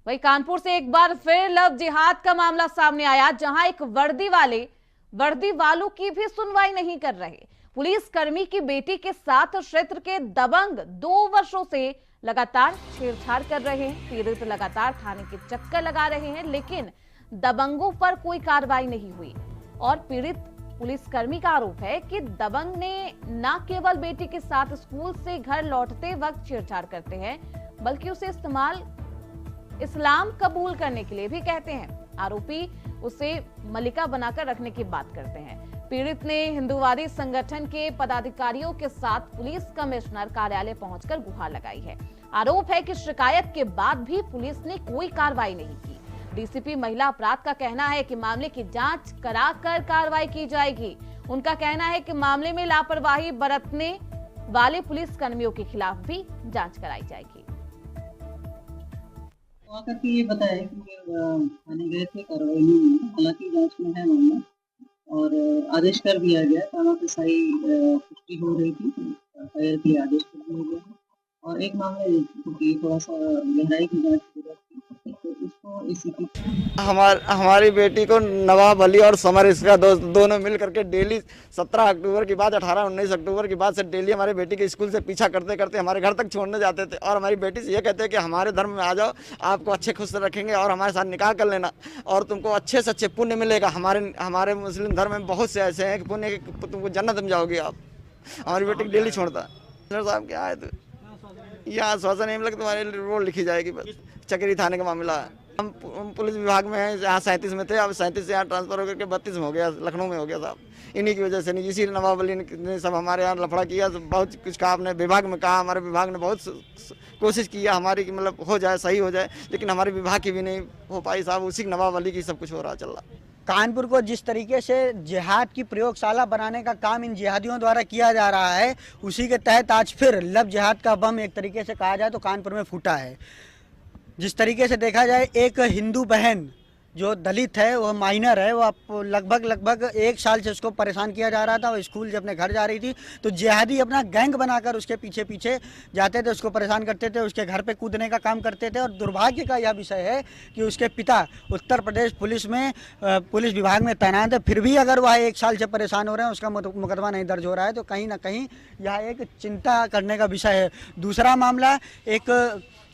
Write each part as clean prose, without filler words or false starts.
वही कानपुर से एक बार फिर लव जिहाद का मामला सामने आया, जहां एक वर्दी वालों की भी सुनवाई नहीं कर रहे। पुलिस कर्मी की बेटी के साथ क्षेत्र के दबंग 2 वर्षों से लगातार छेड़छाड़ कर रहे हैं। पीड़ित लगातार थाने के चक्कर लगा रहे हैं, लेकिन दबंगों पर कोई कार्रवाई नहीं हुई। और पीड़ित पुलिसकर्मी का आरोप है कि दबंग ने न केवल बेटी के साथ स्कूल से घर लौटते वक्त छेड़छाड़ करते हैं, बल्कि उसे इस्लाम कबूल करने के लिए भी कहते हैं। आरोपी उसे मलिका बनाकर रखने की बात करते हैं। पीड़ित ने हिंदूवादी संगठन के पदाधिकारियों के साथ पुलिस कमिश्नर कार्यालय पहुंचकर गुहार लगाई है। आरोप है कि शिकायत के बाद भी पुलिस ने कोई कार्रवाई नहीं की। डीसीपी महिला अपराध का कहना है कि मामले की जांच कराकर कार्रवाई की जाएगी। उनका कहना है कि मामले में लापरवाही बरतने वाले पुलिस कर्मियों के खिलाफ भी जांच कराई जाएगी। आकर के ये बताया कि थाने गए थे, कार्रवाई नहीं हुई। हालांकि जांच में है मामला और आदेश कर दिया गया। थाना पेशाई पुष्टि हो रही थी, एफआईआर के लिए आदेश कर दिया गया और एक मामले की थोड़ा सा गहराई की जांच की जरूरत थी, तो इसको एसीपी हमारी बेटी को नवाब अली और समर इसका दोनों मिल करके डेली 17 अक्टूबर के बाद 18-19 अक्टूबर के बाद से डेली हमारी बेटी के स्कूल से पीछा करते करते हमारे घर तक छोड़ने जाते थे और हमारी बेटी से ये कहते हैं कि हमारे धर्म में आ जाओ, आपको अच्छे खुश रखेंगे और हमारे साथ निकाह कर लेना और तुमको अच्छे से अच्छे पुण्य मिलेगा। हमारे मुस्लिम धर्म में बहुत से ऐसे हैं कि पुण्य तुमको जन्नत में जाओगे आप। हमारी बेटी को डेली छोड़ता है। साहब क्या है, तो यहाँ आश्वासन नहीं मिला, तुम्हारे रोड लिखी जाएगी। बस चकेरी थाने का मामला है। हम पुलिस विभाग में हैं, यहाँ 37 में थे, अब 37 से यहाँ ट्रांसफर होकर के 32 में हो गया, लखनऊ में हो गया साहब। इन्हीं की वजह से नहीं, इसी नवाब अली ने सब हमारे यहाँ लफड़ा किया। बहुत कुछ कहा आपने विभाग में कहा, हमारे विभाग ने बहुत कोशिश किया हमारी कि मतलब हो जाए, सही हो जाए, लेकिन हमारे विभाग की भी नहीं हो पाई साहब। उसी नवाब अली की सब कुछ हो रहा चल रहा। कानपुर को जिस तरीके से जिहाद की प्रयोगशाला बनाने का काम इन जिहादियों द्वारा किया जा रहा है, उसी के तहत आज फिर लव जिहाद का बम एक तरीके से कहा जाए तो कानपुर में फूटा है। जिस तरीके से देखा जाए, एक हिंदू बहन जो दलित है, वह माइनर है, वो लगभग 1 साल से उसको परेशान किया जा रहा था। वो स्कूल जब अपने घर जा रही थी तो जिहादी अपना गैंग बनाकर उसके पीछे पीछे जाते थे, उसको परेशान करते थे, उसके घर पे कूदने का काम करते थे। और दुर्भाग्य का यह विषय है कि उसके पिता उत्तर प्रदेश पुलिस में पुलिस विभाग में तैनात है, फिर भी अगर वह 1 साल से परेशान हो रहे हैं, उसका मुकदमा नहीं दर्ज हो रहा है, तो कहीं ना कहीं यह एक चिंता करने का विषय है। दूसरा मामला, एक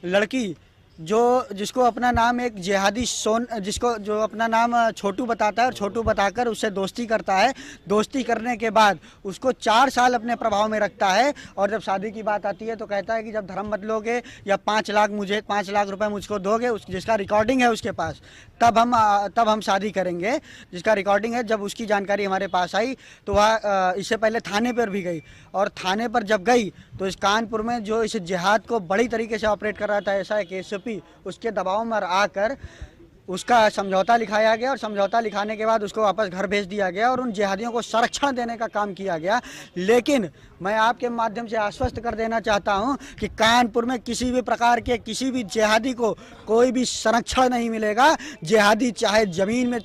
लड़की जिसको अपना नाम एक जिहादी जो अपना नाम छोटू बताता है और छोटू बताकर उससे दोस्ती करता है। दोस्ती करने के बाद उसको 4 साल अपने प्रभाव में रखता है और जब शादी की बात आती है तो कहता है कि जब धर्म बदलोगे या 5 लाख रुपए मुझको दोगे, जिसका रिकॉर्डिंग है उसके पास, तब हम शादी करेंगे, जिसका रिकॉर्डिंग है। जब उसकी जानकारी हमारे पास आई तो वह इससे पहले थाने पर भी गई और थाने पर जब गई तो इस कानपुर में जो इस जिहाद को बड़ी तरीके से ऑपरेट कर रहा था, ऐसा है कि एसपी उसके दबाव में आकर उसका समझौता लिखाया गया और समझौता लिखाने के बाद उसको वापस घर भेज दिया गया और उन जिहादियों को संरक्षण देने का काम किया गया। लेकिन मैं आपके माध्यम से आश्वस्त कर देना चाहता हूं कि कानपुर में किसी भी प्रकार के किसी भी जिहादी को कोई भी संरक्षण नहीं मिलेगा। जिहादी चाहे ज़मीन में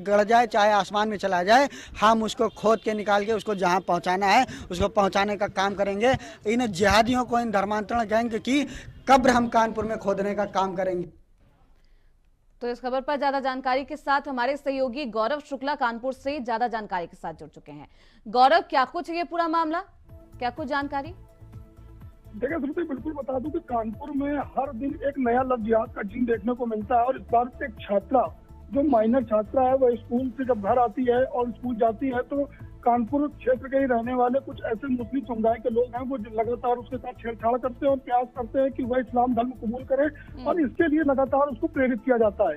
गड़ जाए, चाहे आसमान में चला जाए, हम उसको खोद के निकाल के उसको जहाँ पहुँचाना है उसको पहुँचाने का काम करेंगे। इन जिहादियों को, इन धर्मांतरण गैंग की कब्र हम कानपुर में खोदने का काम करेंगे। तो इस खबर पर ज्यादा जानकारी के साथ हमारे सहयोगी गौरव शुक्ला कानपुर से ज्यादा जानकारी के साथ जुड़ चुके हैं। गौरव, क्या कुछ है ये पूरा मामला, क्या कुछ जानकारी? देखिए श्रुति, बिल्कुल बता दूं कि कानपुर में हर दिन एक नया लव जिहाद का जिन देखने को मिलता है। और इस बार एक छात्रा, जो माइनर छात्रा है, वह स्कूल से जब घर आती है और स्कूल जाती है तो कानपुर क्षेत्र के ही रहने वाले कुछ ऐसे मुस्लिम समुदाय के लोग हैं वो लगातार उसके साथ छेड़छाड़ करते हैं और प्रयास करते हैं कि वह इस्लाम धर्म कबूल करे और इसके लिए लगातार उसको प्रेरित किया जाता है।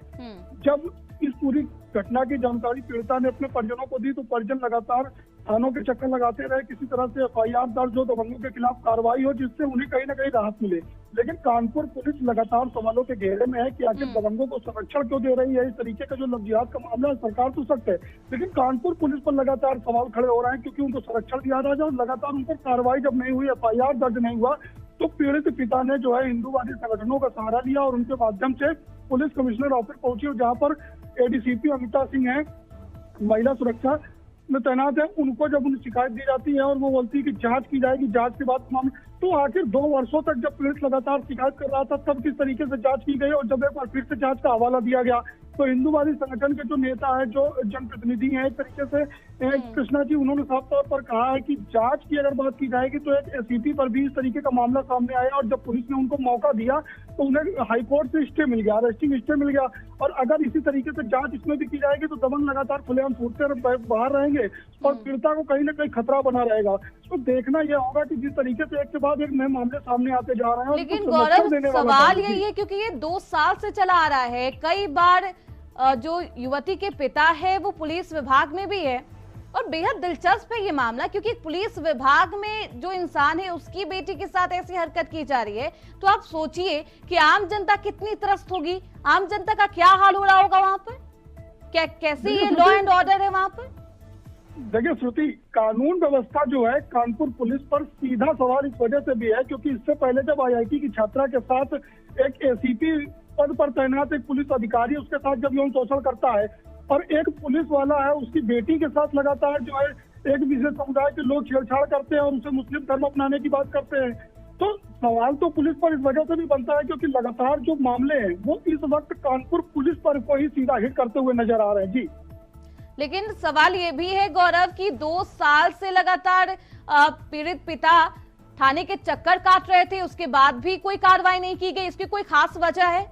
जब इस पूरी घटना की जानकारी पीड़िता ने अपने परिजनों को दी तो परिजन लगातार थानों के चक्कर लगाते रहे, किसी तरह से एफआईआर दर्ज हो, दबंगों के खिलाफ कार्रवाई हो, जिससे उन्हें कहीं ना कहीं राहत मिले। लेकिन कानपुर पुलिस लगातार सवालों के घेरे में है कि आखिर दबंगों को संरक्षण क्यों दे रही है। इस तरीके का जो लव जिहाद का मामला है, सरकार तो सख्त है, लेकिन कानपुर पुलिस पर लगातार सवाल खड़े हो रहे हैं क्योंकि उनको संरक्षण दिया जा रहा है और लगातार उन पर कार्रवाई जब नहीं हुई, एफआईआर दर्ज नहीं हुआ, तो पीड़ित पिता ने जो है हिंदूवादी संगठनों का सहारा लिया और उनके माध्यम से पुलिस कमिश्नर ऑफिस पहुंची, जहां पर एडीसीपी अमिता सिंह है, महिला सुरक्षा में तैनात है, उनको जब उन्हें शिकायत दी जाती है और वो बोलती है कि जांच की जाएगी, जांच के बाद मामला, तो आखिर 2 वर्षों तक जब पीड़ित लगातार शिकायत कर रहा था तब किस तरीके से जांच की गई और जब एक बार फिर से जांच का हवाला दिया गया तो हिंदूवादी संगठन के जो नेता है, जो जनप्रतिनिधि हैं, एक तरीके से कृष्णा जी, उन्होंने साफ तौर पर कहा है कि जांच की अगर बात की जाएगी तो एक एसीपी पर भी इस तरीके का मामला सामने आया और जब पुलिस ने उनको मौका दिया तो उन्हें हाईकोर्ट से स्टे मिल गया, अरेस्टिंग स्टे मिल गया। और अगर इसी तरीके से जांच इसमें भी की जाएगी तो दबंग लगातार खुलेआम फूटते बाहर रहेंगे और पीड़िता को कहीं ना कहीं खतरा बना रहेगा। तो देखना यह होगा कि जिस तरीके से एक के बाद एक नए मामले सामने आते जा रहे हैं। लेकिन गौरव, सवाल यही है क्योंकि ये 2 साल से चला आ रहा है, कई बार जो युवती के पिता है वो पुलिस विभाग में भी है और बेहद दिलचस्प है ये मामला क्योंकि पुलिस विभाग में जो इंसान है उसकी बेटी के साथ ऐसी हरकत की जा रही है। तो आप सोचिए कि आम जनता कितनी त्रस्त होगी, आम जनता का क्या हाल हो रहा होगा वहां पर, क्या कैसी ये लॉ एंड ऑर्डर है वहां पर। देखिए श्रुति, कानून व्यवस्था जो है कानपुर पुलिस पर सीधा सवाल इस वजह से भी है क्योंकि इससे पहले जब आईआईटी की छात्रा के साथ एक एसीपी पद पर तैनात एक पुलिस अधिकारी उसके साथ जब यौन शोषण करता है और एक पुलिस वाला है उसकी बेटी के साथ लगातार जो है एक विशेष समुदाय के लोग छेड़छाड़ करते हैं और उसे मुस्लिम धर्म अपनाने की बात करते हैं, तो सवाल तो पुलिस पर इस वजह से भी बनता है क्योंकि लगातार जो मामले हैं वो इस वक्त कानपुर पुलिस पर को ही सीधा हिट करते हुए नजर आ रहे हैं। जी, लेकिन सवाल ये भी है गौरव कि 2 साल से लगातार पीड़ित पिता थाने के चक्कर काट रहे थे, उसके बाद भी कोई कार्रवाई नहीं की गई, इसकी कोई खास वजह है?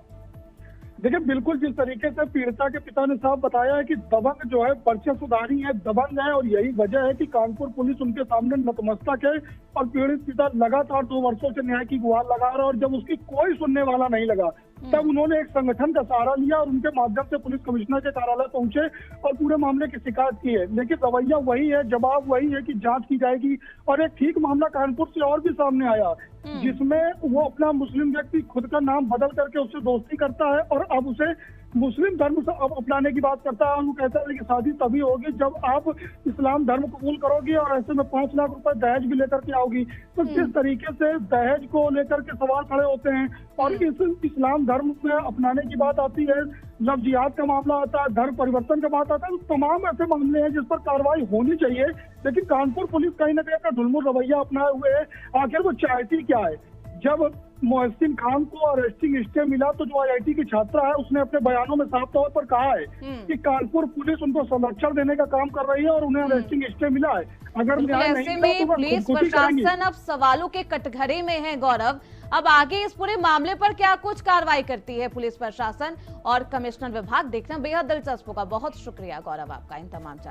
देखिए बिल्कुल, जिस तरीके से पीड़िता के पिता ने साफ बताया है कि दबंग जो है पर्चे सुधारी है, दबंग है और यही वजह है कि कानपुर पुलिस उनके सामने नतमस्तक है और पीड़ित पिता लगातार 2 वर्षों से न्याय की गुहार लगा रहा है और जब उसकी कोई सुनने वाला नहीं लगा तब उन्होंने एक संगठन का सहारा लिया और उनके माध्यम से पुलिस कमिश्नर के कार्यालय पहुंचे और पूरे मामले की शिकायत की है। लेकिन रवैया वही है, जवाब वही है कि जांच की जाएगी। और एक ठीक मामला कानपुर से और भी सामने आया जिसमें वो अपना मुस्लिम व्यक्ति खुद का नाम बदल करके उससे दोस्ती करता है और अब उसे मुस्लिम धर्म से अब अपनाने की बात करता है और वो कहता है कि शादी तभी होगी जब आप इस्लाम धर्म कबूल करोगी और ऐसे में 5 लाख रुपए दहेज भी लेकर के आओगी। तो किस तरीके से दहेज को लेकर के सवाल खड़े होते हैं और इस इस्लाम धर्म में अपनाने की बात आती है, जब जिहाद का मामला आता है, धर्म परिवर्तन का बात आता है, तो तमाम ऐसे मामले हैं जिस पर कार्रवाई होनी चाहिए। लेकिन कानपुर पुलिस कहीं ना कहीं अपना ढुलमुल रवैया अपनाए हुए है। आखिर वो चाहती क्या है? जब मोहसिन खान को अरेस्टिंग स्टे मिला तो जो आईआईटी की छात्रा है उसने अपने बयानों में साफ तौर पर कहा है कि कानपुर पुलिस उनको संरक्षण देने का काम कर रही है और उन्हें अरेस्टिंग स्टे मिला है। अगर ऐसे में पुलिस प्रशासन अब सवालों के कटघरे में है गौरव। अब आगे इस पूरे मामले पर क्या कुछ कार्रवाई करती है पुलिस प्रशासन और कमिश्नर विभाग, देखना बेहद दिलचस्प होगा। बहुत शुक्रिया गौरव आपका इन तमाम जानकारी।